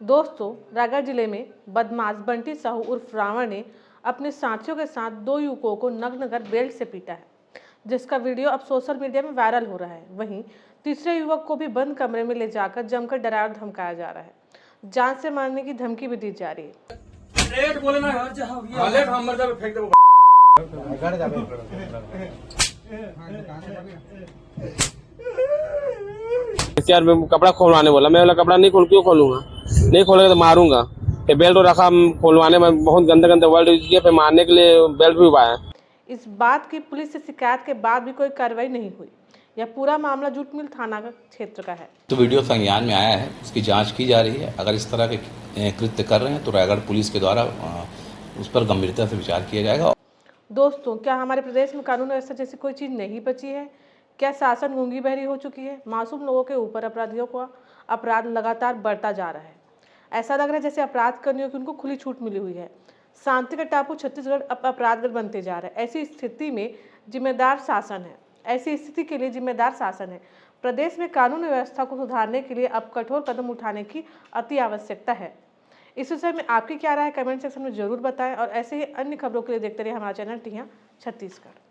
दोस्तों, रायगढ़ जिले में बदमाश बंटी साहू उर्फ रावण ने अपने साथियों के साथ 2 युवकों को नग्न कर बेल्ट से पीटा है, जिसका वीडियो अब सोशल मीडिया में वायरल हो रहा है। वहीं तीसरे युवक को भी बंद कमरे में ले जाकर जमकर डराया और धमकाया जा रहा है। जान से मारने की धमकी भी दी जा रही है। यार मैं कपड़ा खोलवाने बोला, मैं बोला कपड़ा नहीं क्यों खोलूंगा, नहीं खोलेगा तो मारूंगा। फिर बेल्ट रखा खोलवाने में, बहुत गंदे गंदे वर्ड यूज किए, फिर मारने के लिए बेल्ट भी उठाया। इस बात की पुलिस से शिकायत के बाद भी कोई कार्रवाई नहीं हुई। यह पूरा मामला जूट मिल थाना का क्षेत्र का है। तो वीडियो संज्ञान में आया है, उसकी जांच की जा रही है। अगर इस तरह के कृत्य कर रहे हैं तो रायगढ़ पुलिस के द्वारा उस पर गंभीरता से विचार किया जाएगा। दोस्तों, क्या हमारे प्रदेश में कानून व्यवस्था जैसी कोई चीज नहीं बची है? क्या शासन गूंगी बहरी हो चुकी है? मासूम लोगों के ऊपर अपराधियों का अपराध लगातार बढ़ता जा रहा है। ऐसा लग रहा है जैसे अपराध करने की उनको खुली छूट मिली हुई है। शांति का टापू छत्तीसगढ़ अब अपराधगढ़ बनते जा रहा है। ऐसी स्थिति में जिम्मेदार शासन है। ऐसी स्थिति के लिए जिम्मेदार शासन है। प्रदेश में कानून व्यवस्था को सुधारने के लिए अब कठोर कदम उठाने की अति आवश्यकता है। इस विषय में आपकी क्या राय है? कमेंट सेक्शन में जरूर बताएं और ऐसे ही अन्य खबरों के लिए देखते रहिए हमारा चैनल टिया छत्तीसगढ़।